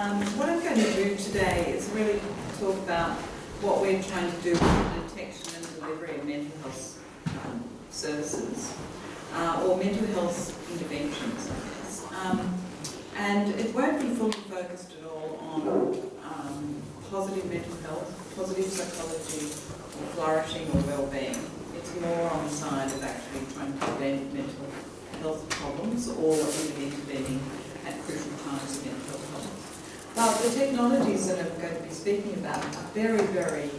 What I'm going to do today is really talk about what we're trying to do with the detection and delivery of mental health services, or mental health interventions, I guess. And it won't be fully focused at all on positive mental health, positive psychology, or flourishing or well-being. It's more on the side of actually trying to prevent mental health problems or even intervening at crucial times of mental health problems. But the technologies that I'm going to be speaking about are very, very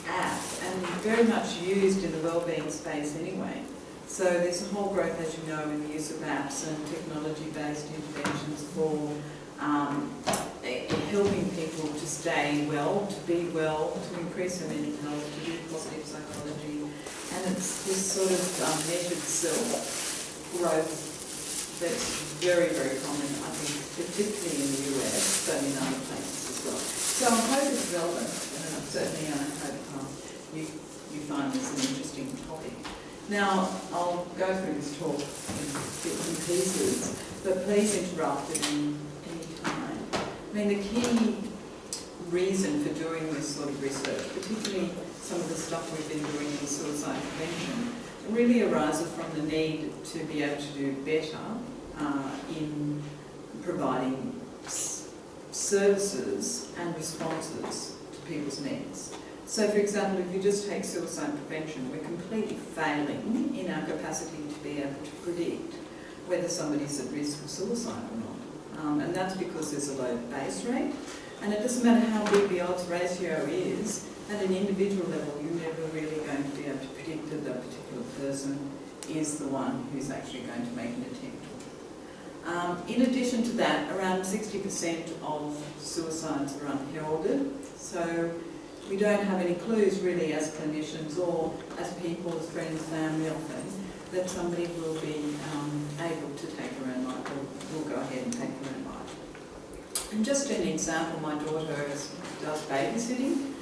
apt and very much used in the wellbeing space anyway. So there's a whole growth, as you know, in the use of apps and technology-based interventions for helping people to stay well, to be well, to increase their mental health, to do positive psychology. And it's this sort of measured self growth that's very, very common, I think, particularly in the US, but in other places as well. So I hope it's relevant, and certainly I hope you find this an interesting topic. Now, I'll go through this talk in bits and pieces, but please interrupt at any time. I mean, the key reason for doing this sort of research, particularly some of the stuff we've been doing in suicide prevention, really arises from the need to be able to do better in providing services and responses to people's needs. So, for example, if you just take suicide prevention, we're completely failing in our capacity to be able to predict whether somebody's at risk of suicide or not. And that's because there's a low base rate, and it doesn't matter how big the odds ratio is, at an individual level, you're never really going to be able to predict that that particular person is the one who's actually going to make an attempt. In addition to that, around 60% of suicides are unheralded, so we don't have any clues really as clinicians or as people, as friends, family often, that somebody will be able to take their own life or will go ahead and take their own life. And just an example, my daughter does babysitting.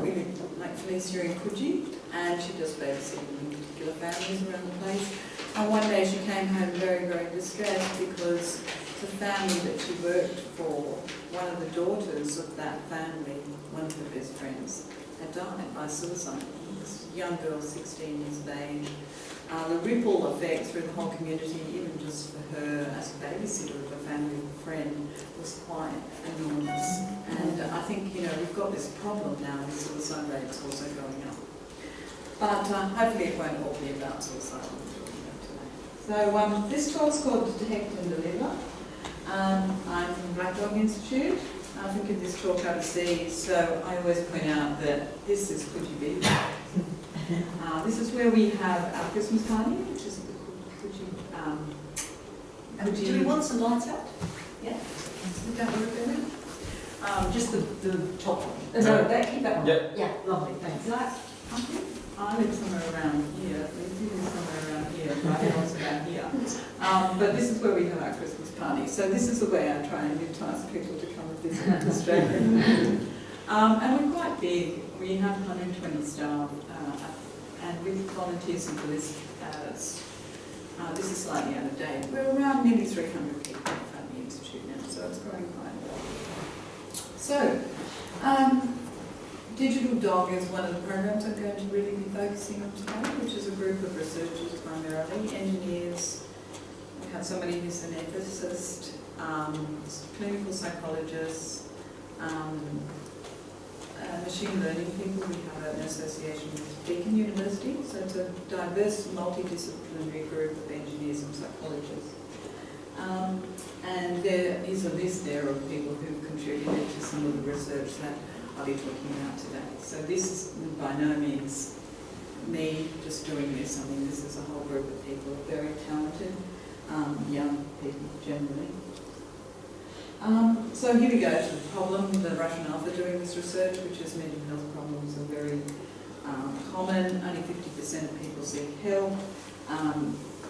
We live like Felicia in Coogee, and she does babysitting in particular families around the place. And one day she came home very, very distressed because the family that she worked for, one of the daughters of that family, one of her best friends, had died by suicide. This young girl, 16 years of age. The ripple effect through the whole community, even just for her as a babysitter of a family friend, was quite enormous. And I think, we've got this problem now with suicide rates also going up. But hopefully it won't all be about suicide. So this talk's called Detect and Deliver. I'm from Black Dog Institute. I think of this talk overseas, so I always point out that this is Coogee Beach. This is where we have our Christmas party, which is the Coogee. Do we want some lights out? Yeah. Would that work better? Just the top one. No, keep that one. Yep. Yeah, lovely, thanks. I live somewhere around here. We live somewhere around here. My house about here. But this is where we have our Christmas party. So this is the way I try and entice people to come and visit Australia. And we're quite big. We have 120 staff, and with volunteers and solicitors. This is slightly out of date. We're around nearly 300 people at the Institute now, so it's growing quite well. So, Digital Dog is one of the programs I'm going to really be focusing on today, which is a group of researchers primarily, engineers. We have somebody who's an ethicist, clinical psychologists, machine learning people. We have an association with Deakin University, so it's a diverse, multidisciplinary group of engineers and psychologists. And there is a list there of people who've contributed to some of the research that I'll be talking about today. So this is by no means me just doing this. I mean, this is a whole group of people, very talented, young people generally. So here we go to the problem, the rationale for doing this research, which is mental health problems are very common. Only 50% of people seek help.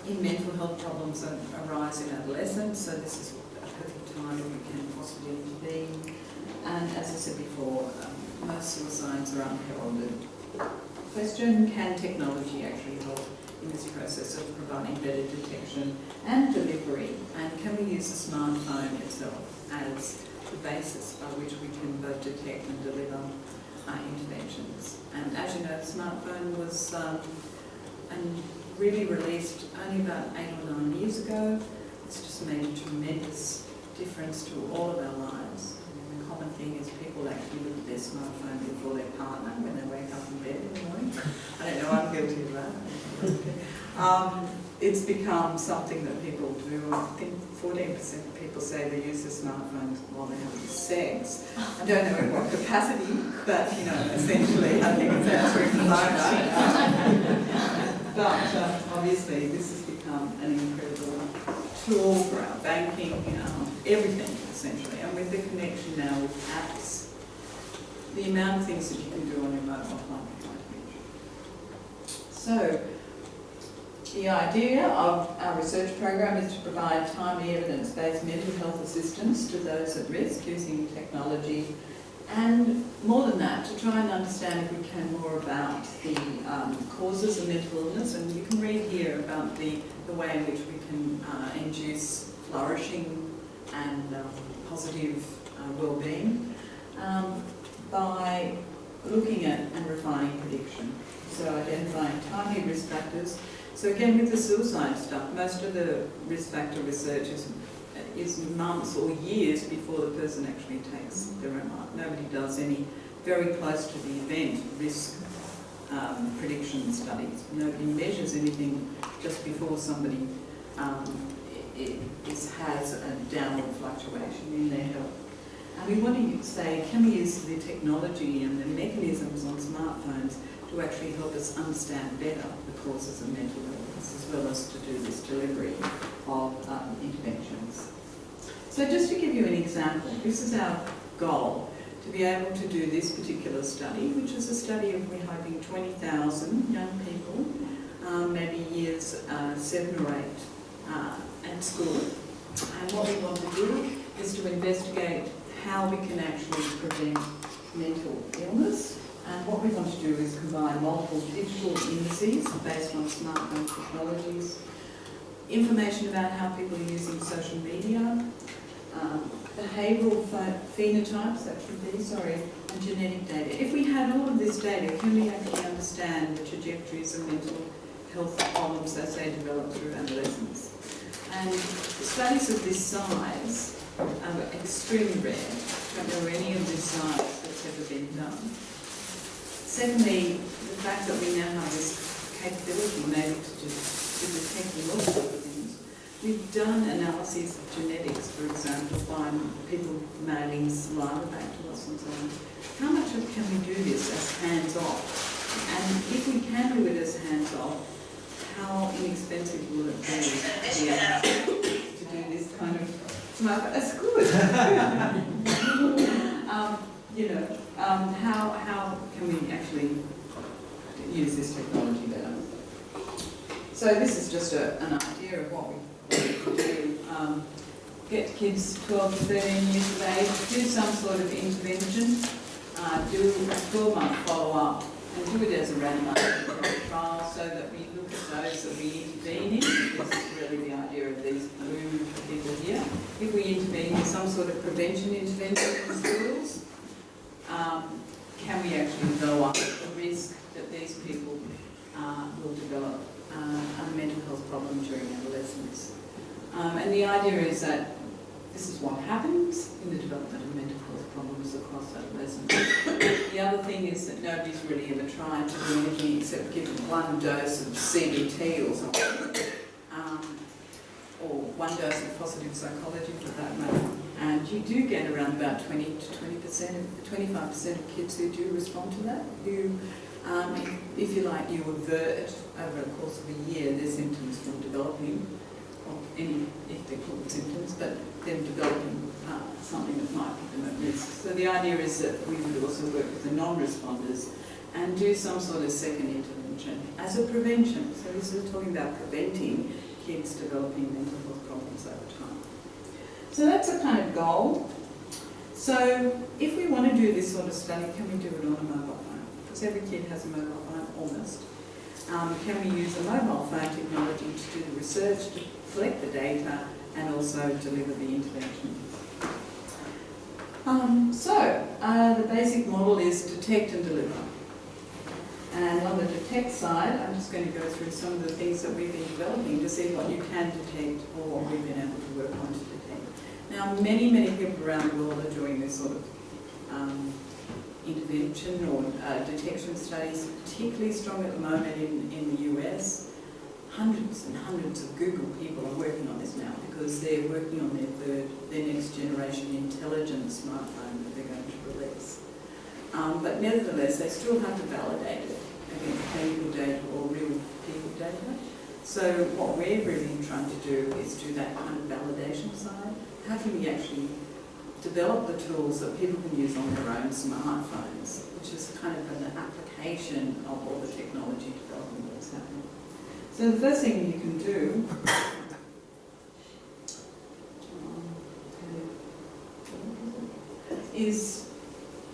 In mental health problems arise in adolescence, so this is a perfect time when we can possibly intervene. And as I said before, most suicides are unheralded. Question, can technology actually help in this process of providing better detection and delivery? And can we use the smartphone itself as the basis by which we can both detect and deliver interventions. And as you know, the smartphone was really released only about 8 or 9 years ago. It's just made a tremendous difference to all of our lives. The common thing is people actually look at their smartphone before their partner when they wake up in bed in the morning. I don't know, I'm guilty of that. It's become something that people do. I think 14% of people say they use their smartphones while they're having sex. I don't know in what capacity, but you know, essentially, I think it's answering the phone. But obviously, this has become an incredible tool for our banking, everything essentially. And with the connection now with apps, the amount of things that you can do on your mobile phone is quite huge. So, the idea of our research program is to provide timely evidence-based mental health assistance to those at risk using technology, and more than that, to try and understand, if we can, more about the causes of mental illness. And you can read here about the way in which we can induce flourishing and positive well-being by looking at and refining prediction. So identifying timely risk factors. So again, with the suicide stuff, most of the risk factor research is months or years before the person actually takes their own life. Nobody does any very close to the event risk prediction studies. Nobody measures anything just before somebody has a downward fluctuation in their health. And we want to say, can we use the technology and the mechanisms on smartphones to actually help us understand better the causes of mental illness, as well as to do this delivery of interventions. So just to give you an example, this is our goal, to be able to do this particular study, which is a study of, we're hoping, 20,000 young people, maybe years 7 or 8 at school. And what we want to do is to investigate how we can actually prevent mental illness. And what we want to do is combine multiple digital indices based on smartphone technologies, information about how people are using social media, behavioural phenotypes, that should be, and genetic data. If we had all of this data, can we actually understand the trajectories of mental health problems as they develop through adolescence? And studies of this size are extremely rare. I don't know any of this size that's ever been done. Secondly, the fact that we now have this capability maybe to detect a lot of other things. We've done analyses of genetics, for example, by people mailing saliva back to us and so on. How much can we do this as hands-off? And if we can do it as hands-off, how inexpensive will it be to do this kind of saliva? That's good. How can we actually use this technology better? So this is just an idea of what we can do. Get kids 12 to 13 years of age, do some sort of intervention, do a 12-month follow-up, and do it as a randomised trial so that we look at those that we intervene in. This is really the idea of these blue people here. If we intervene in some sort of prevention intervention in schools, can we actually lower up the risk that these people will develop a mental health problem during adolescence? And the idea is that this is what happens in the development of mental health problems across adolescence. The other thing is that nobody's really ever tried to do anything except give one dose of CBT or something, or one dose of positive psychology for that matter. And you do get around about 20 to 25% of kids who do respond to that, who, if you like, you avert over the course of a year their symptoms from developing, or any, if they're called symptoms, but them developing something that might put them at risk. So the idea is that we would also work with the non-responders and do some sort of second intervention as a prevention. So this is talking about preventing kids developing mental health problems over time. So that's a kind of goal. So if we want to do this sort of study, can we do it on a mobile phone? Because every kid has a mobile phone, almost. Can we use a mobile phone technology to do the research, to collect the data, and also deliver the intervention? The basic model is detect and deliver. And on the detect side, I'm just going to go through some of the things that we've been developing to see what you can detect or what we've been able to work on to detect. Now, many people around the world are doing this sort of intervention or detection studies, particularly strong at the moment in the US. Hundreds and hundreds of Google people are working on this now because they're working on their next generation intelligent smartphone that they're going to release. But nevertheless, they still have to validate it against clinical data or real people data. So what we're really trying to do is do that kind of validation side. How can we actually develop the tools that people can use on their own smartphones, which is kind of an application of all the technology development that's happening. So the first thing you can do is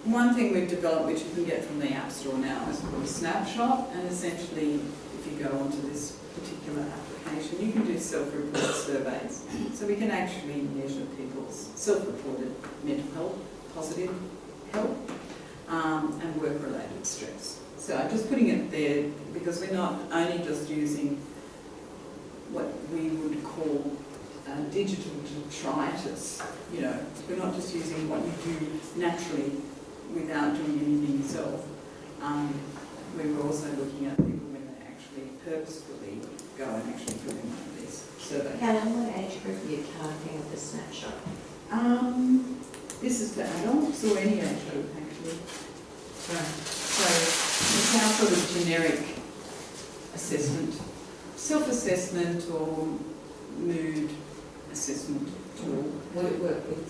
one thing we've developed, which you can get from the App Store now, is called Snapshot, and essentially, if you go onto this particular application, you can do self-report surveys. So we can actually measure people's self-reported mental health, positive health, and work-related stress. So I'm just putting it there because we're not only just using what we would call digital detritus. You know, we're not just using what you do naturally without doing anything yourself. We were also looking at people when they actually purposefully go and actually fill in one of these surveys. Helen, what age group are you targeting with the snapshot? This is for adults or any age group actually. So it's our sort of generic assessment, self-assessment or mood assessment tool. We work with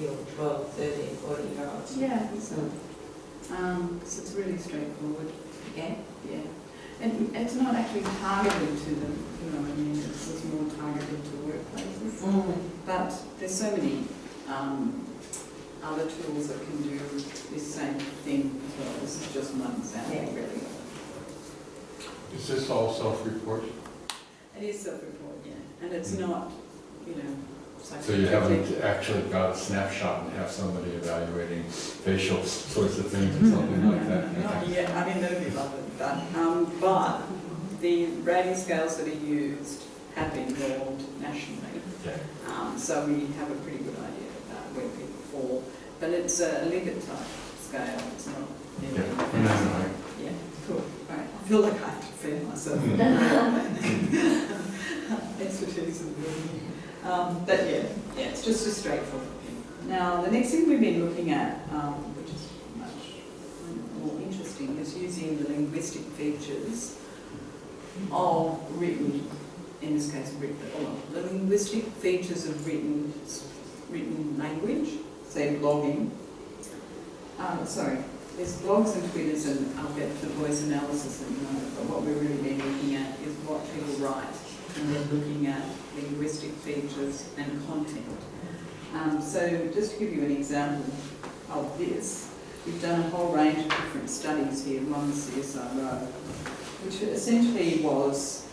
your 12, 13, 40-year-olds. Yeah, so it's really straightforward. Yeah. Yeah. And it's not actually targeted to them, you know what I mean? It's more targeted to workplaces. But there's so many other tools that can do this same thing as well. This is just one example, really. Is this all self-report? It is self-report, yeah. And it's not, you know, So you haven't actually got a snapshot and have somebody evaluating facial sorts of things or something like that? Not yet. I mean, that would be lovely. But the rating scales that are used have been rolled nationally. Yeah. So we have a pretty good idea about where people fall. But it's a Likert type scale. It's not. Yeah. Yeah, cool. All right. I feel like I have to defend myself. Expertise in the building. But yeah, it's just a straightforward thing. Now, the next thing we've been looking at, which is much more interesting, is using the linguistic features of written, in this case, the linguistic features of written language, say blogging. There's blogs and Twitters, and I'll get to voice analysis in a moment, but what we've really been looking at is what people write, and then looking at linguistic features and content. So just to give you an example of this, we've done a whole range of different studies here. One CSIRO, which essentially was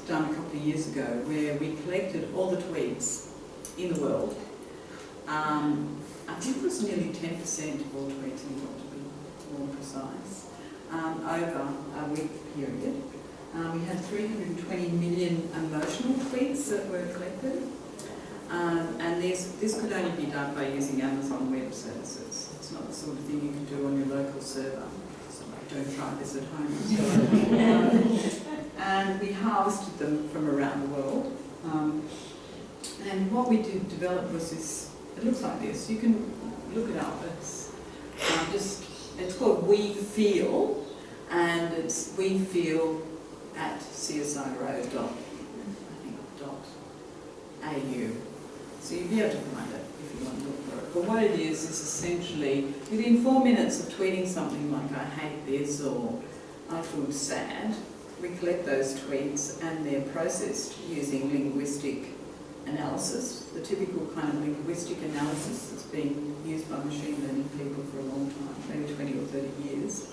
done a couple of years ago, where we collected all the tweets in the world. I think it was nearly 10% of all tweets in the world, to be more precise, over a week period. We had 320 million emotional tweets that were collected, and this could only be done by using Amazon Web Services. It's not the sort of thing you can do on your local server, so don't try this at home. And we harvested them from around the world. And what we did develop was this, it looks like this, you can look it up, it's called We Feel, and it's We Feel at csiro.au. So you'll be able to find it if you want to look for it. But what it is essentially, within 4 minutes of tweeting something like, I hate this, or I feel sad, we collect those tweets and they're processed using linguistic analysis, the typical kind of linguistic analysis that's been used by machine learning people for a long time, maybe 20 or 30 years.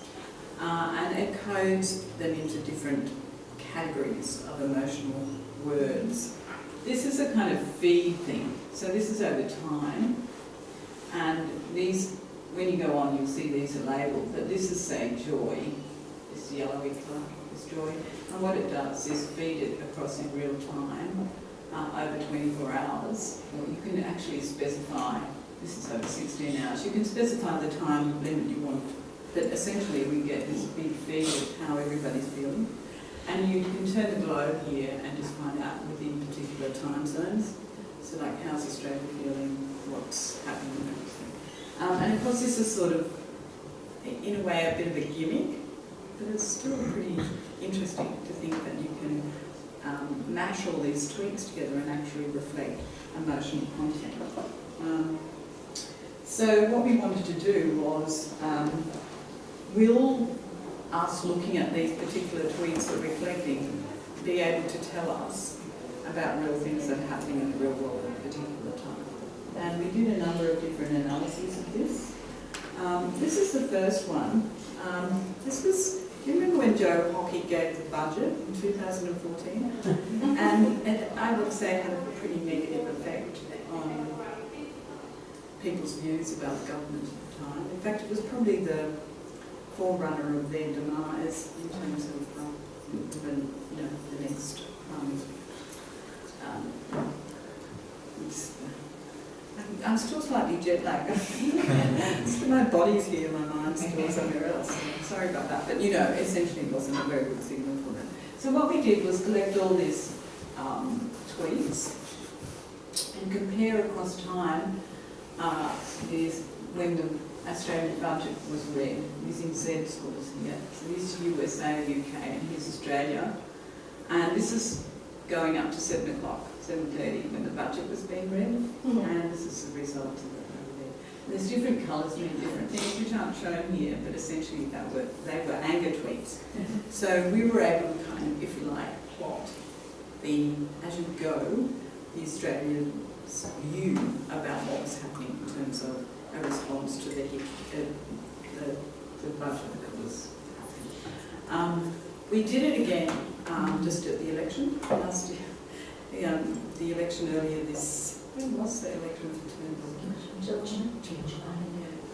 And it codes them into different categories of emotional words. This is a kind of feed thing. So this is over time. And these, when you go on, you'll see these are labelled. But this is, say, joy. This yellowy colour is joy. And what it does is feed it across in real time over 24 hours. Or you can actually specify, this is over 16 hours, you can specify the time limit you want. But essentially we get this big feed of how everybody's feeling. And you can turn the globe here and just find out within particular time zones. So like, how's Australia feeling, what's happening and everything. And of course this is sort of, in a way, a bit of a gimmick, but it's still pretty interesting to think that you can mash all these tweaks together and actually reflect emotional content. So what we wanted to do was, will us looking at these particular tweets that we're collecting be able to tell us about real things that are happening in the real world at a particular time. And we did a number of different analyses of this. This is the first one. This was, do you remember when Joe Hockey gave the budget in 2014? and I would say it had a pretty negative effect on people's views about the government at the time. In fact, it was probably the forerunner of their demise in terms of the next. I'm still slightly jet lagged. My body's here, my mind's still somewhere else. Sorry about that, but essentially it wasn't a very good signal for it. So what we did was collect all these tweets and compare across time when the Australian budget was read, using Z scores here. So this is USA, UK, and here's Australia. And this is going up to 7 o'clock, 7:30, when the budget was being read. And this is the result of it over there. And there's different colours mean different things, which aren't shown here, but essentially they were anger tweets. So we were able to kind of, if you like, plot as you go, the Australians' view about what was happening in terms of a response to the budget that was happening. We did it again just at the election last year. The election earlier when was the election for Turnbull?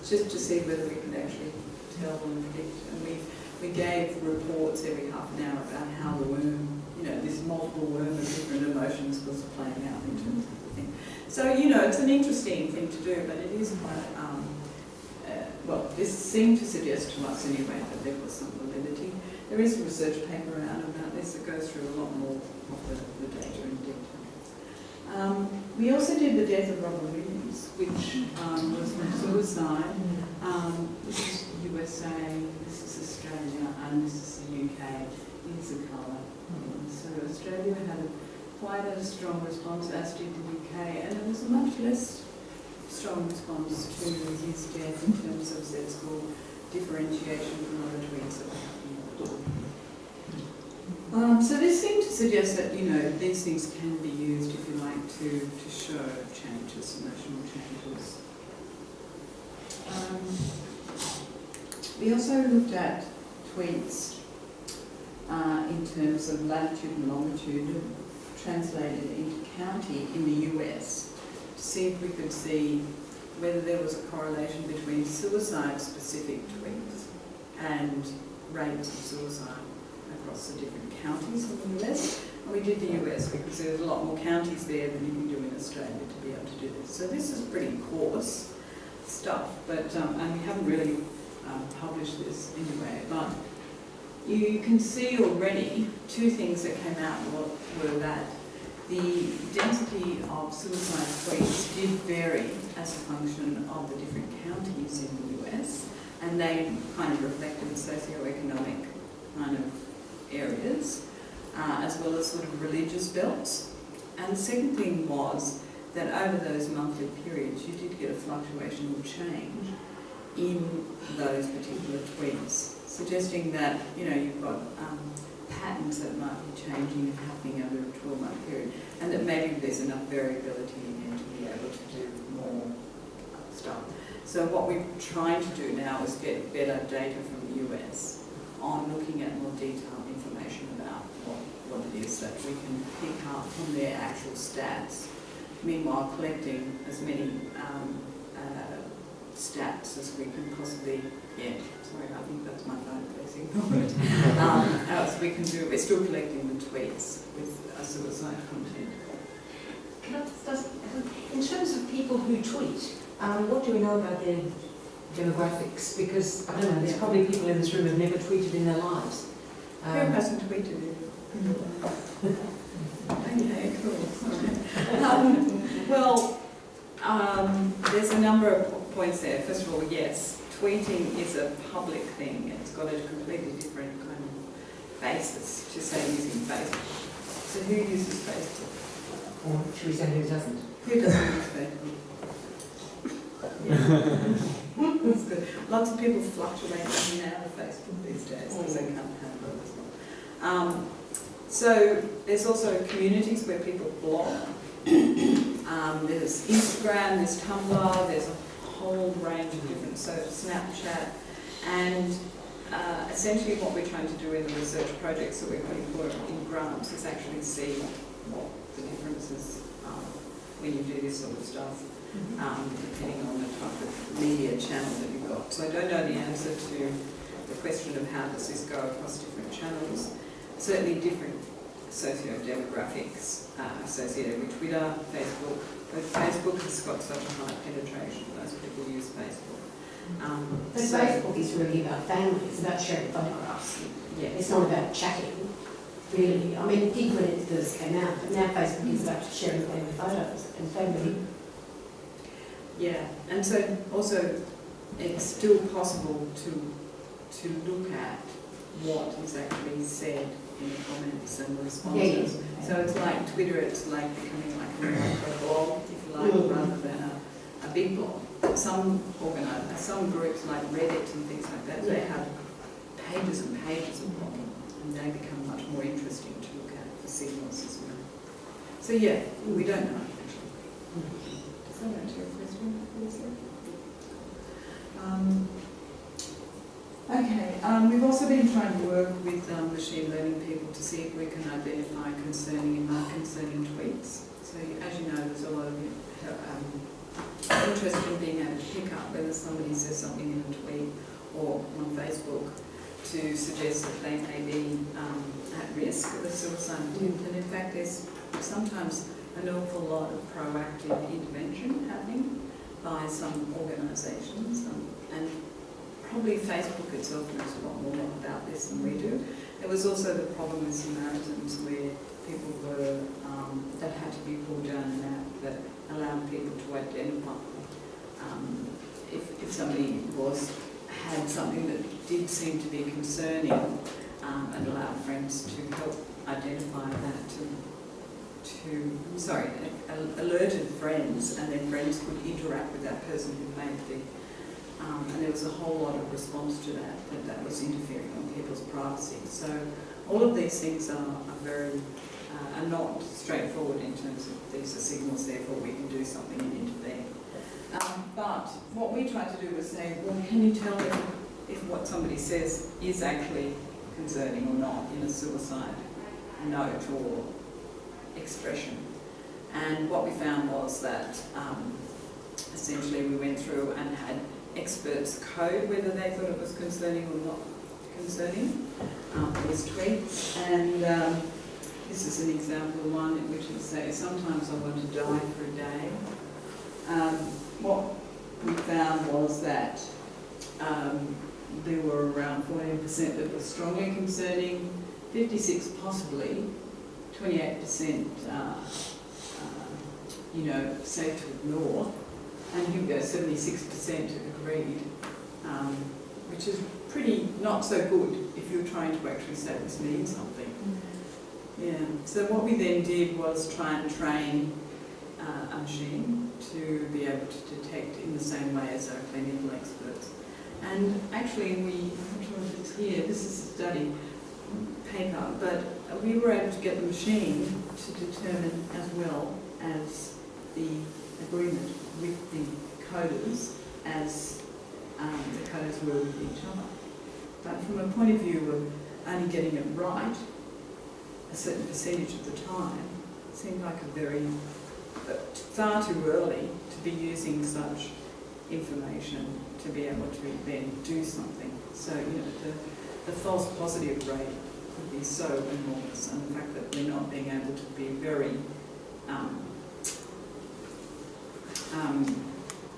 Just to see whether we could actually tell and predict. And we gave reports every half an hour about how the worm, this multiple worm of different emotions was playing out in terms of the thing. So, it's an interesting thing to do, but it is quite, this seemed to suggest to us anyway that there was some validity. There is a research paper out about this that goes through a lot more of the data in detail. We also did the death of Robert Williams, which was from suicide. This is USA, this is Australia, and this is the UK. Here's the colour. So Australia had quite a strong response, as did the UK, and it was a much less strong response to his death in terms of Z-score differentiation from other tweets that were happening. So this seemed to suggest that, these things can be used, if you like, to show changes, emotional changes. We also looked at tweets in terms of latitude and longitude translated into county in the US to see if we could see whether there was a correlation between suicide-specific tweets and rates of suicide across the different counties in the US. And we did the US because there's a lot more counties there than you can do in Australia to be able to do this. So this is pretty coarse stuff, but and we haven't really published this anyway, but you can see already two things that came out were that the density of suicide tweets did vary as a function of the different counties in the US, and they kind of reflected socioeconomic kind of areas, as well as sort of religious belts. And the second thing was that over those monthly periods, you did get a fluctuation or change in those particular tweets, suggesting that, you've got patterns that might be changing and happening over a 12-month period, and that maybe there's enough variability in them to be able to do more stuff. So what we're trying to do now is get better data from the US on looking at more detailed information about what it is that we can pick up on their actual stats, meanwhile collecting as many stats as we can possibly get. Sorry, I think that's my phone, please ignore it. As we can do, we're still collecting the tweets with suicide content. Can I just, in terms of people who tweet, what do we know about their demographics? Because, I don't know, there's probably people in this room who've never tweeted in their lives. Who hasn't tweeted it? Okay, cool. There's a number of points there. First of all, yes, tweeting is a public thing. It's got a completely different kind of basis to say using Facebook. So who uses Facebook? Or should we say who doesn't? Who doesn't use Facebook? Yeah. That's good. Lots of people fluctuate in and out of Facebook these days because they can't handle it as well. So there's also communities where people blog. There's Instagram, there's Tumblr, there's a whole range of different, so Snapchat, and essentially what we're trying to do in the research projects that we're putting forward in grants is actually see what the differences are when you do this sort of stuff, depending on the type of media channel that you've got. So I don't know the answer to the question of how does this go across different channels. Certainly different socio-demographics associated with Twitter, Facebook. But Facebook has got such a high penetration, most people use Facebook. But Facebook is really about family, it's about sharing photographs. Yeah, It's not about chatting, really. I mean, it did when it first came out, but now Facebook is about sharing family photos and family. yeah, and so also it's still possible to look at what is actually said in the comments and the responses. So it's like Twitter, it's like becoming like a micro blog, if you like, rather than a big blog. Some groups like Reddit and things like that, they have pages and pages of blogging, and they become much more interesting to look at for signals as well. So yeah, we don't know actually. Does that answer your question, Lisa? Okay, we've also been trying to work with machine learning people to see if we can identify concerning and not concerning tweets. So as you know, there's a lot of interest in being able to pick up whether somebody says something in a tweet or on Facebook to suggest that they may be at risk of a suicide attempt. And in fact, there's sometimes an awful lot of proactive intervention happening by some organisations, and probably Facebook itself knows a lot more about this than we do. There was also the problem with Samaritans where people were, that had to be pulled down an app that allowed people to identify if somebody had something that did seem to be concerning, and allowed friends to help identify that, alerted friends, and then friends could interact with that person who made the and there was a whole lot of response to that was interfering on people's privacy. So all of these things are not straightforward in terms of these are signals, therefore we can do something and intervene. But what we tried to do was say, well, can you tell if what somebody says is actually concerning or not in a suicide note or expression? And what we found was that essentially we went through and had experts code whether they thought it was concerning or not concerning. These tweets, and this is an example of one in which it say, sometimes I want to die for a day. What we found was that there were around 14% that were strongly concerning, 56 possibly, 28% safe to ignore, and here we go, 76% agreed, which is pretty not so good if you're trying to actually say this means something. Yeah. So what we then did was try and train a machine to be able to detect in the same way as our clinical experts. And actually I'm not sure if it's here, this is a study paper, but we were able to get the machine to determine as well as the agreement with the coders as the coders were with each other. But from a point of view of only getting it right, a certain percentage of the time seemed like far too early to be using such information to be able to then do something. So, the false positive rate would be so enormous, and the fact that we're not being able to be very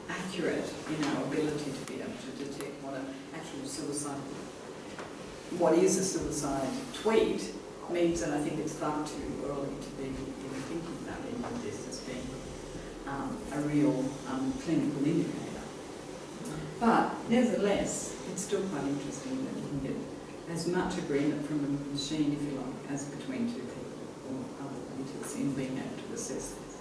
accurate in our ability to be able to detect what is a suicide tweet means that I think it's far too early to be even thinking about any of this as being a real clinical indicator. But nevertheless, it's still quite interesting that you can get as much agreement from a machine, if you like, as between two people or other readers in being able to assess this.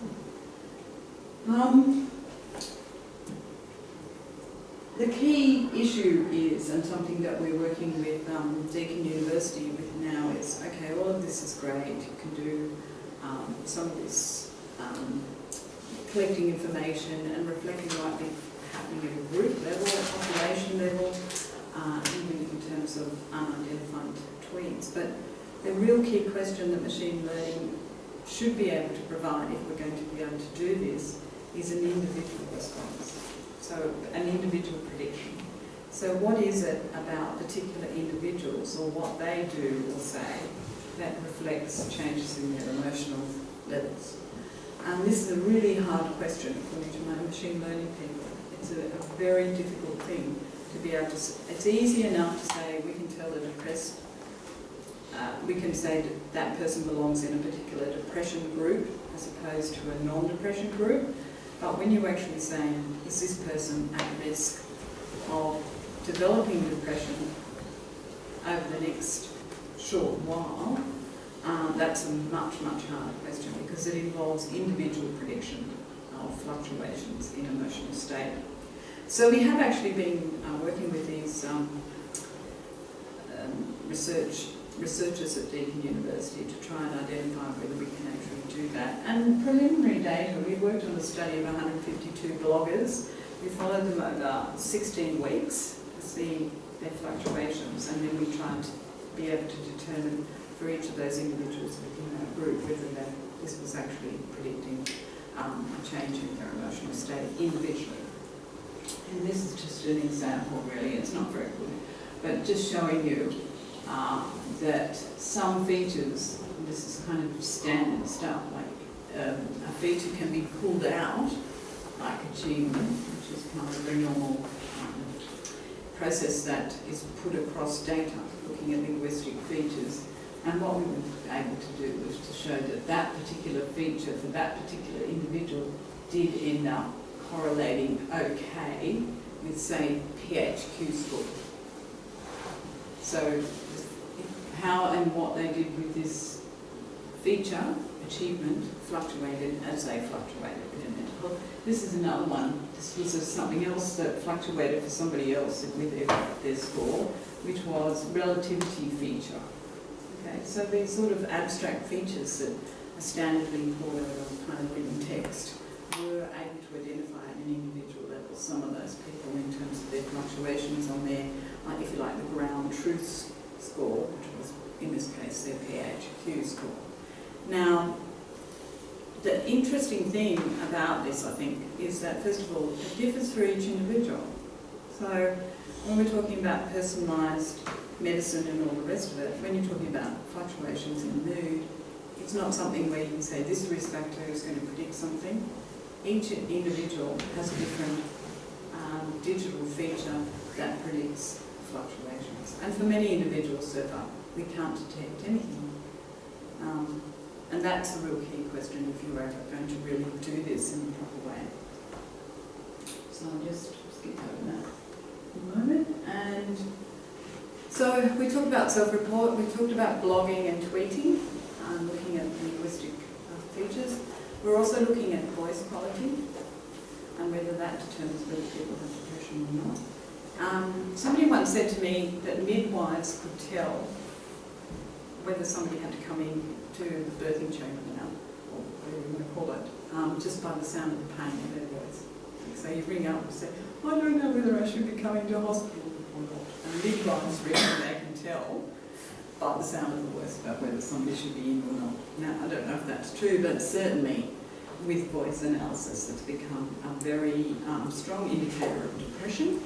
The key issue is, and something that we're working with Deakin University with now is, okay, all of this is great, you can do some of this collecting information and reflecting what might be happening at a group level, at population level, even in terms of unidentified tweets. But the real key question that machine learning should be able to provide, if we're going to be able to do this, is an individual response. So an individual prediction. So what is it about particular individuals or what they do or say that reflects changes in their emotional levels? And this is a really hard question according to my machine learning people. It's a very difficult thing to be able to, it's easy enough to say we can tell a depressed, we can say that person belongs in a particular depression group as opposed to a non-depression group. But when you're actually saying, is this person at risk of developing depression over the next short while, that's a much, much harder question because it involves individual prediction of fluctuations in emotional state. So we have actually been working with these researchers at Deakin University to try and identify whether we can actually do that. And preliminary data, we worked on a study of 152 bloggers. We followed them over 16 weeks to see their fluctuations, and then we tried to be able to determine for each of those individuals within our group whether this was actually predicting a change in their emotional state individually. And this is just an example, really, it's not very good, but just showing you that some features, and this is kind of standard stuff, like a feature can be pulled out, like achievement, which is kind of a normal process that is put across data, looking at linguistic features. And what we were able to do was to show that that particular feature for that particular individual did end up correlating okay with, say, PHQ score. So how and what they did with this feature, achievement, fluctuated as they fluctuated within mental health. This is another one. This was something else that fluctuated for somebody else with their score, which was relativity feature. Okay, so these sort of abstract features that are standardly recorded on kind of written text were able to identify at an individual level some of those people in terms of their fluctuations on their, if you like, the ground truth score, which was in this case their PHQ score. Now, the interesting thing about this, I think, is that first of all, it differs for each individual. So when we're talking about personalised medicine and all the rest of it, when you're talking about fluctuations in mood, it's not something where you can say this risk factor is going to predict something. Each individual has a different digital feature that predicts fluctuations. And for many individuals so far, we can't detect anything. And that's a real key question if you're ever going to really do this in a proper way. So I'll just skip over that for a moment. And so we talked about self-report, we talked about blogging and tweeting, looking at linguistic features. We're also looking at voice quality and whether that determines whether people have depression or not. Somebody once said to me that midwives could tell whether somebody had to come in to the birthing chamber now, or whatever you want to call it, just by the sound of the pain in their voice. So you ring up and say, I don't know whether I should be coming to hospital or not. And midwives reckon they can tell by the sound of the voice about whether somebody should be in or not. Now, I don't know if that's true, but certainly with voice analysis, it's become a very strong indicator of depression,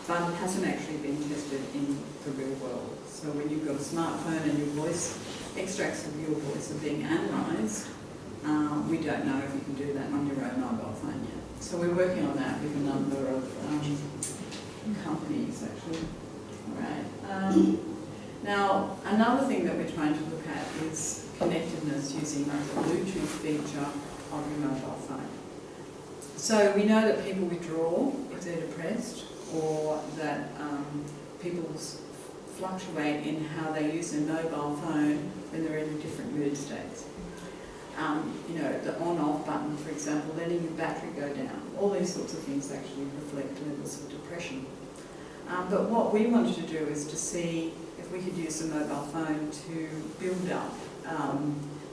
but it hasn't actually been tested in the real world. So when you've got a smartphone and your voice, extracts of your voice are being analysed, we don't know if you can do that on your own mobile phone yet. So we're working on that with a number of companies, actually. All right. Now, another thing that we're trying to look at is connectedness using the Bluetooth feature of your mobile phone. So we know that people withdraw if they're depressed, or that people fluctuate in how they use their mobile phone when they're in different mood states. You know, the on-off button, for example, letting your battery go down. All these sorts of things actually reflect levels of depression. But what we wanted to do is to see if we could use the mobile phone to build up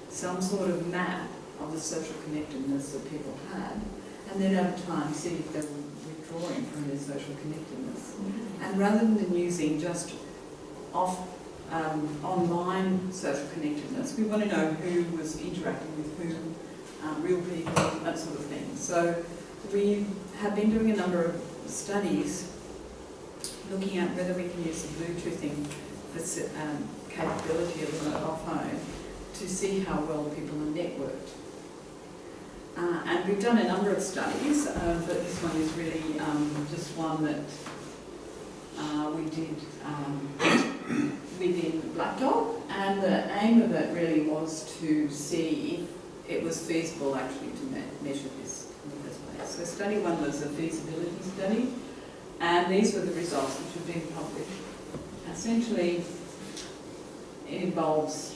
some sort of map of the social connectedness that people had, and then over time see if they were withdrawing from their social connectedness. And rather than using just online social connectedness, we want to know who was interacting with whom, real people, that sort of thing. So we have been doing a number of studies looking at whether we can use the Bluetoothing capability of the mobile phone to see how well people are networked. And we've done a number of studies, but this one is really just one that we did within Black Dog, and the aim of it really was to see if it was feasible actually to measure this in the first place. So study one was a feasibility study, and these were the results which have been published. Essentially, it involves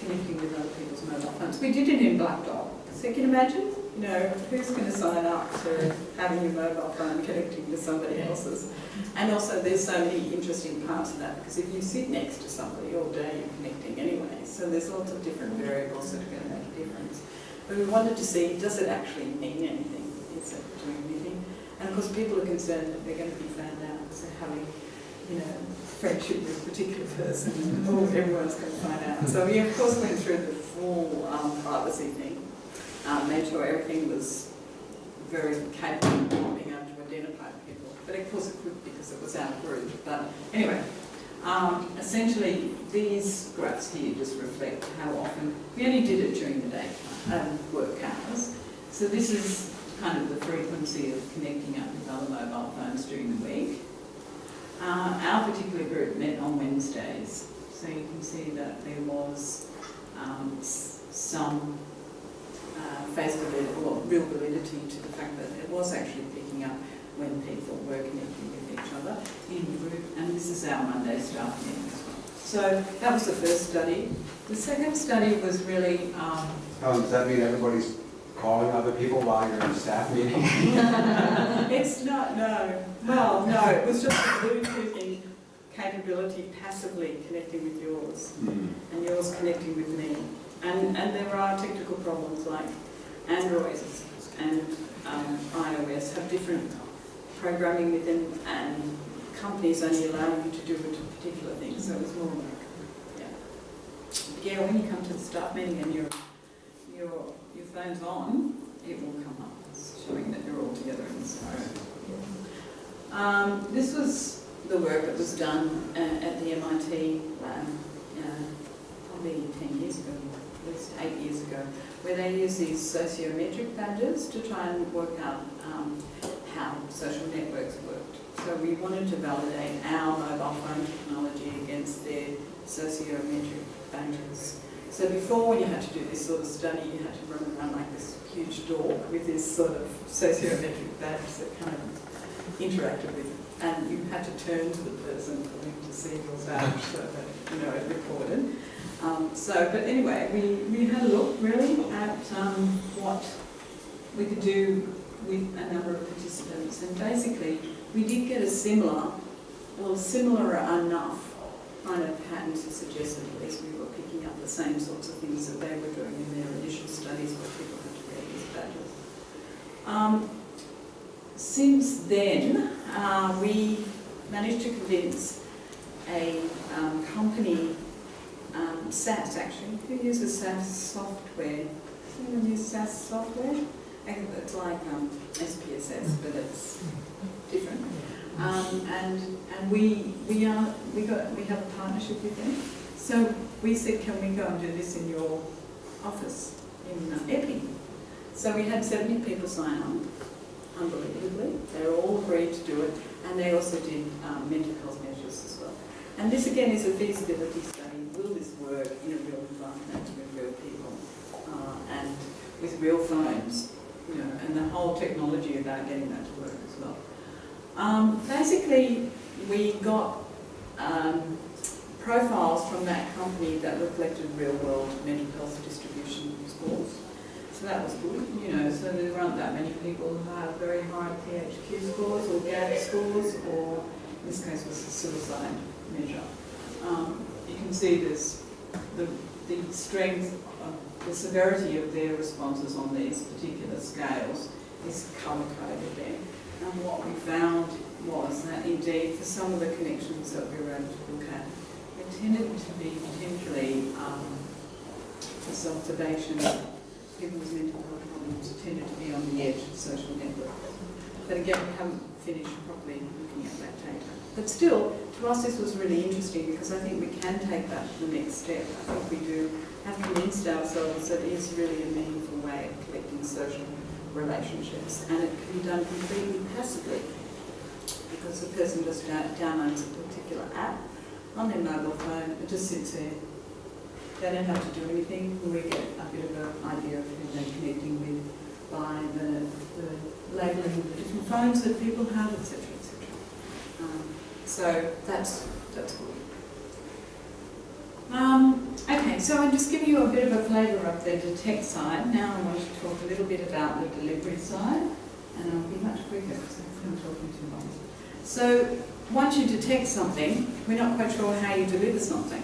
connecting with other people's mobile phones. We did it in Black Dog. So you can imagine, you know, who's going to sign up to having your mobile phone connecting with somebody else's? And also there's so many interesting parts of that, because if you sit next to somebody all day, you're connecting anyway. So there's lots of different variables that are going to make a difference. But we wanted to see, does it actually mean anything? Is it doing anything? And of course people are concerned that they're going to be found out because they're having, you know, friendship with a particular person, and everyone's going to find out. So we of course went through the full privacy thing. Made sure everything was very capable of being able to identify people. But of course it could, because it was our group. But anyway, essentially these graphs here just reflect how often, we only did it during the day work hours. So this is kind of the frequency of connecting up with other mobile phones during the week. Our particular group met on Wednesdays. So you can see that there was some face validity, or real validity to the fact that it was actually picking up when people were connecting with each other in the group, and this is our Monday staff meeting as well. So that was the first study. The second study was really... does that mean everybody's calling other people while you're in a staff meeting? It's not, no. Well, no, it was just the Bluetoothing capability passively connecting with yours, and yours connecting with me. And there are technical problems like Android and iOS have different programming with them, and companies only allow you to do a particular thing. So it's more like, yeah, when you come to the staff meeting and your phone's on, it will come up. It's showing that you're all together in this room. This was the work that was done at the MIT lab probably 10 years ago. At least 8 years ago, where they use these sociometric badges to try and work out how social networks worked. So we wanted to validate our mobile phone technology against their sociometric badges. So before, when you had to do this sort of study, you had to run around like this huge dog with this sort of sociometric badge that kind of interacted with it. And you had to turn to the person for them to see your badge so that, you know, it recorded. But anyway, we had a look really at what we could do with a number of participants, and basically we did get a similar enough kind of pattern to suggest that at least we were picking up the same sorts of things that they were doing in their initial studies where people had to wear these badges. Since then, we managed to convince a company, SAS actually, who uses SAS software? Does anyone use SAS software? I think it's like SPSS, but it's different. And we have a partnership with them. So we said, can we go and do this in your office in Epping? So we had 70 people sign on, unbelievably. They all agreed to do it, and they also did mental health measures as well. And this again is a feasibility study. Will this work in a real environment with real people and with real phones? You know, and the whole technology about getting that to work as well. Basically, we got profiles from that company that reflected real-world mental health distribution scores. So that was good, you know, so there aren't that many people who have very high PHQ scores or GAD scores, or in this case was the suicide measure. You can see there's the strength, the severity of their responses on these particular scales is colour-coded there. And what we found was that indeed for some of the connections that we were able to look at, they tended to be potentially self-observation. People with mental health problems tended to be on the edge of social networks. But again, we haven't finished properly looking at that data. But still, to us this was really interesting because I think we can take that to the next step. I think we do have convinced ourselves that it is really a meaningful way of collecting social relationships, and it can be done completely passively because the person just downloads a particular app on their mobile phone. It just sits there. They don't have to do anything. We get a bit of an idea of who they're connecting with by the labelling of the different phones that people have, etc., etc. So that's good. Okay, so I'll just give you a bit of a flavour of the detect side. Now I want to talk a little bit about the delivery side, and I'll be much quicker because I'm talking too long. So once you detect something, we're not quite sure how you deliver something,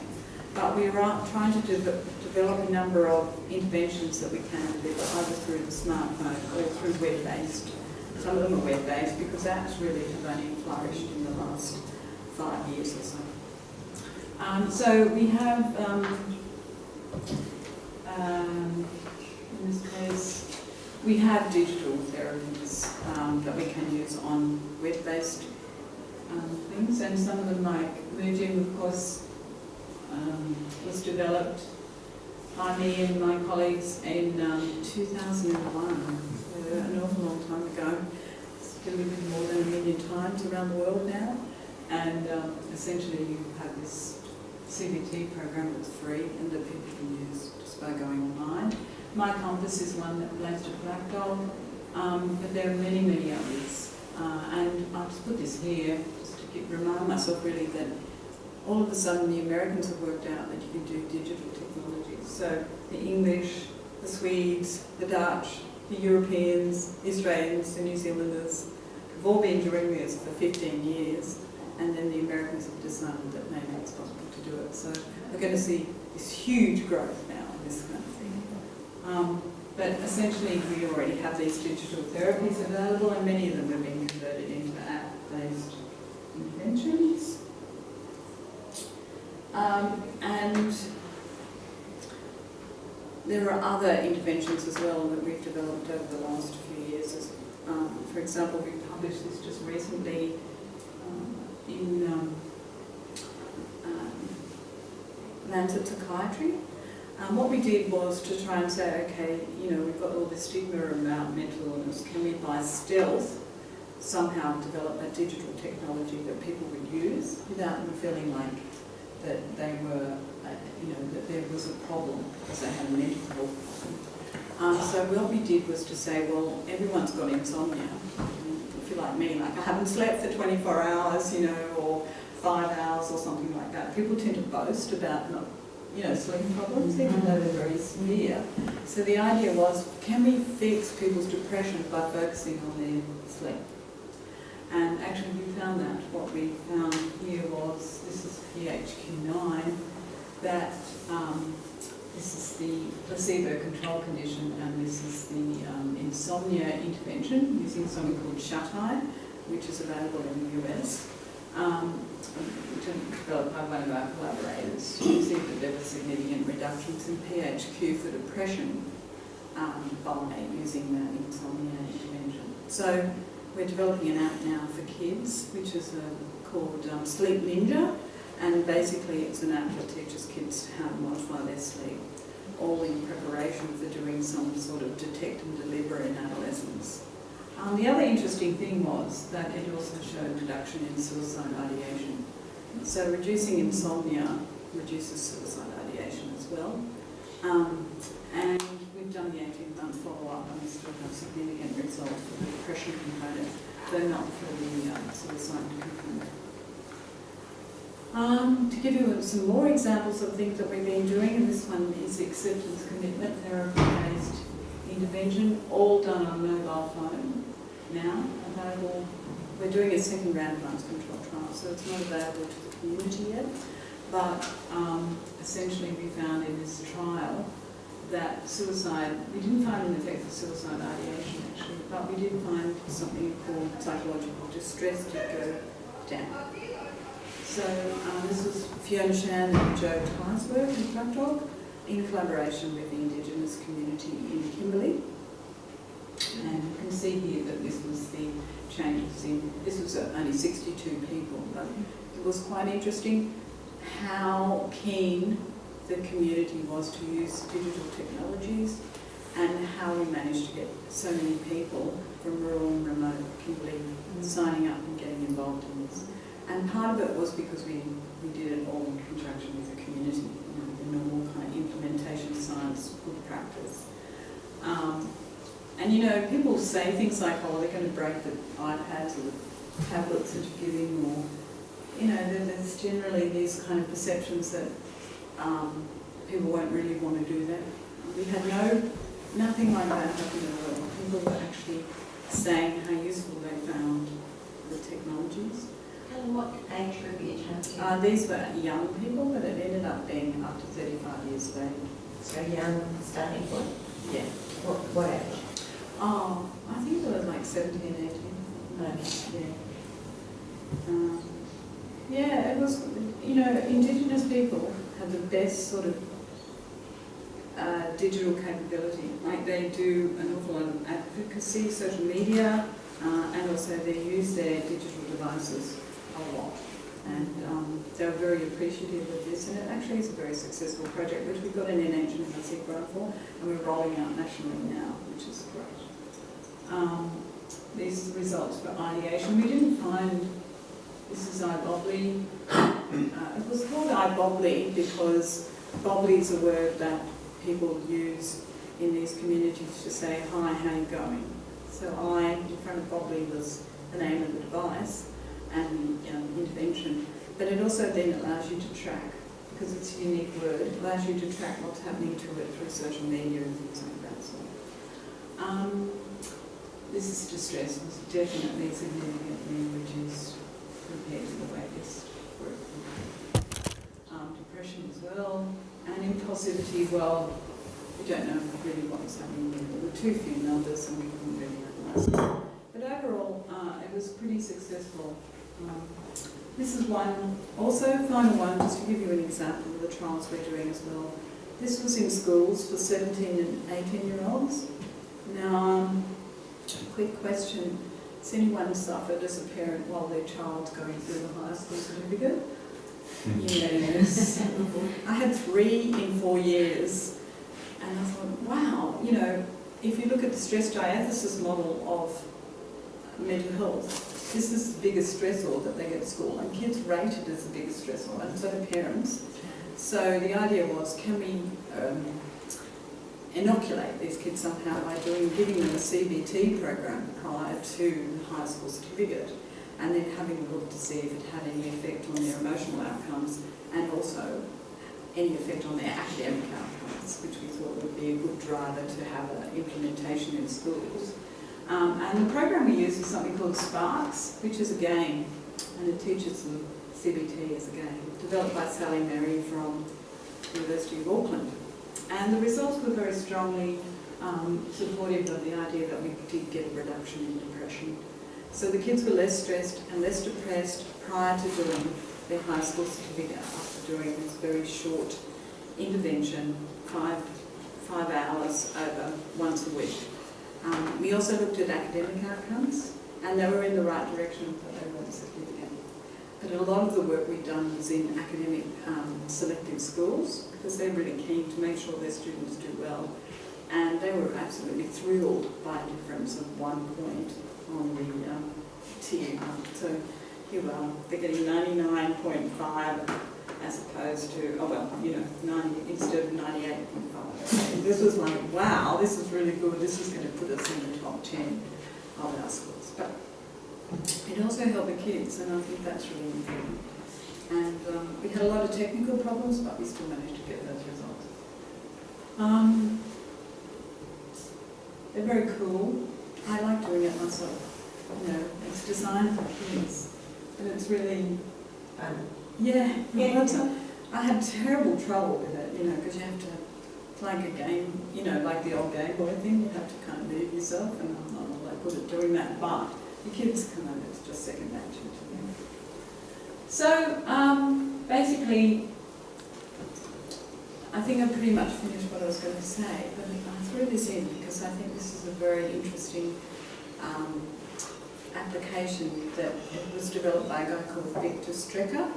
but we are trying to develop a number of interventions that we can deliver either through the smartphone or through web-based. Some of them are web-based because apps really have only flourished in the last 5 years or so. So we have, in this case, we have digital therapies that we can use on web-based things, and some of them, like Moojim, of course, was developed by me and my colleagues in 2001, so an awful long time ago. It's delivered more than 1 million times around the world now, and essentially you have this CBT program that's free and that people can use just by going online. My Compass is one that relates to Black Dog, but there are many, many others. And I'll just put this here just to remind myself really that all of a sudden the Americans have worked out that you can do digital technologies. So the English, the Swedes, the Dutch, the Europeans, the Australians, the New Zealanders have all been doing this for 15 years, and then the Americans have decided that maybe it's possible to do it. So we're going to see this huge growth now in this kind of thing. But essentially we already have these digital therapies available, and many of them have been converted into app-based interventions. And there are other interventions as well that we've developed over the last few years. For example, we published this just recently in Lancet Psychiatry. What we did was to try and say, okay, you know, we've got all this stigma around mental illness. Can we, by stealth, somehow develop a digital technology that people would use without them feeling like that they were, you know, that there was a problem because they had a mental health problem. So what we did was to say, well, everyone's got insomnia. If you're like me, like I haven't slept for 24 hours, you know, or 5 hours or something like that. People tend to boast about not, you know, sleep problems, even though they're very severe. So the idea was, can we fix people's depression by focusing on their sleep? And actually we found that. What we found here was, this is PHQ-9, that this is the placebo control condition, and this is the insomnia intervention using something called shut-eye, which is available in the US. developed by one of our collaborators, to see that there were significant reductions in PHQ for depression by using that insomnia intervention. So we're developing an app now for kids, which is called Sleep Ninja, and basically it's an app that teaches kids how to modify their sleep, all in preparation for doing some sort of detect and deliver in adolescence. The other interesting thing was that it also showed reduction in suicide ideation. So reducing insomnia reduces suicide ideation as well. And we've done the 18-month follow-up and we still have significant results for the depression component, though not for the suicide component. To give you some more examples of things that we've been doing, and this one is acceptance commitment therapy-based intervention, all done on mobile phone now, available. We're doing a second randomised control trial, so it's not available to the community yet, but essentially we found in this trial that suicide, we didn't find an effect for suicide ideation actually, but we did find something called psychological distress to go down. So this was Fiona Shan and Joe Tynesworth in Blackdog in collaboration with the Indigenous community in Kimberley. And you can see here that this was the changes in, this was only 62 people, but it was quite interesting how keen the community was to use digital technologies and how we managed to get so many people from rural and remote Kimberley signing up and getting involved in this. And part of it was because we did it all in conjunction with the community, you know, the normal kind of implementation science, good practice. And you know, people say things like, oh, they're going to break the iPads or the tablets that you're giving, or, you know, there's generally these kind of perceptions that people won't really want to do that. We had nothing like that happen at all. People were actually saying how useful they found the technologies. And what age group are you targeting? These were young people, but it ended up being up to 35 years of age. So young starting point? Yeah. What age? Oh, I think it was like 17, 18. Okay. Yeah. Yeah, it was, you know, Indigenous people have the best sort of digital capability. Like they do an awful lot of advocacy, social media, and also they use their digital devices a lot. And they're very appreciative of this, and it actually is a very successful project, which we've got an NHS grant for, and we're rolling out nationally now, which is great. These results for ideation, we didn't find, this is iBobbly. It was called iBobbly because bobbly is a word that people use in these communities to say, hi, how you going? So I, in front of bobbly, was the name of the device and the intervention. But it also then allows you to track, because it's a unique word, it allows you to track what's happening to it through social media and things like that. So, this is distress was definitely significantly reduced compared to the waitlist group. Depression as well, and impulsivity, well, we don't know really what was happening there. There were too few numbers and we couldn't really analyse it. But overall, it was pretty successful. This is one, also final one, just to give you an example of the trials we're doing as well. This was in schools for 17 and 18-year-olds. Now, quick question, has anyone suffered as a parent while their child's going through the high school certificate? Yes. I had 3 in 4 years, and I thought, wow, you know, if you look at the stress diathesis model of mental health, this is the biggest stressor that they get at school, and kids rate it as the biggest stressor, and so do parents. So the idea was, can we inoculate these kids somehow by giving them a CBT program prior to the high school certificate, and then having a look to see if it had any effect on their emotional outcomes and also any effect on their academic outcomes, which we thought would be a good driver to have an implementation in schools. And the program we use is something called Sparks, which is a game, and it teaches them CBT as a game, developed by Sally Merry from the University of Auckland. And the results were very strongly supportive of the idea that we did get a reduction in depression. So the kids were less stressed and less depressed prior to doing their high school certificate after doing this very short intervention, five hours over once a week. We also looked at academic outcomes, and they were in the right direction, but they weren't significant. But a lot of the work we've done was in academic selective schools, because they're really keen to make sure their students do well. And they were absolutely thrilled by a difference of 1 point on the TU. So here we are, they're getting 99.5 as opposed to, 90 instead of 98.5. This was like, wow, this is really good. This is going to put us in the top 10 of our schools. But it also helped the kids, and I think that's really important. And we had a lot of technical problems, but we still managed to get those results. They're very cool. I like doing it myself. It's designed for kids, and it's really Fun. yeah. I had terrible trouble with it, because you have to play a game, like the old Game Boy thing. You have to kind of move yourself, and I'm not all that good at doing that. But the kids it's just second nature to them. So basically, I think I pretty much finished what I was going to say, but I threw this in because I think this is a very interesting application that it was developed by a guy called Victor Strecker,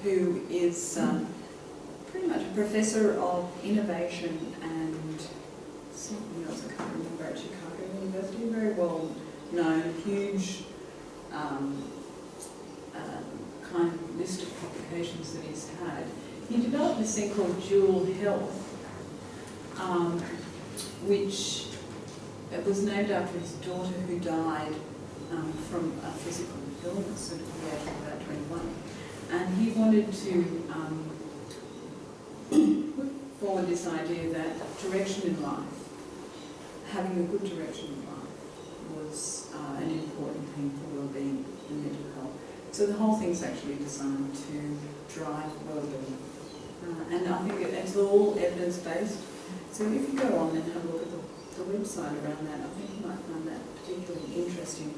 who is pretty much a professor of innovation and something else I can't remember at Chicago University, very well known, huge kind of list of publications that he's had. He developed this thing called dual health, which it was named after his daughter who died from a physical illness at the age of about 21. And he wanted to put forward this idea that direction in life, having a good direction in life, was an important thing for well-being and mental health. So the whole thing's actually designed to drive well-being. And I think it's all evidence-based. So if you go on and have a look at the website around that, I think you might find that particularly interesting.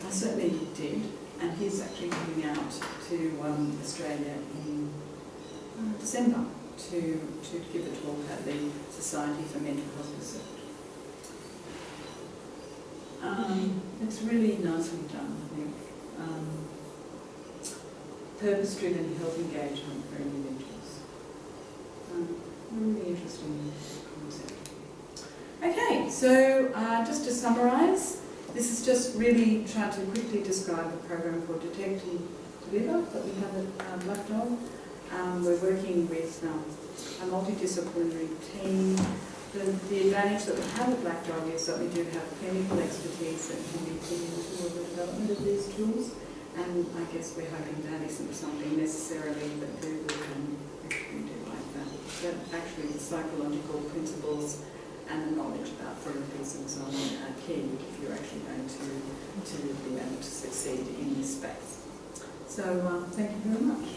I certainly did, and he's actually coming out to Australia in December to give a talk at the Society for Mental Health Research. It's really nicely done, I think. Purpose-driven health engagement for individuals. Really interesting concept. Okay, so just to summarise, this is just really trying to quickly describe a program called Detect and Deliver that we have at Black Dog. We're working with a multidisciplinary team. The advantage that we have at Black Dog is that we do have clinical expertise that can be put into the development of these tools. And I guess we're hoping that isn't something necessarily that Google can actually do like that. But actually the psychological principles and the knowledge about therapies and so on are key if you're actually going to be able to succeed in this space. So thank you very much.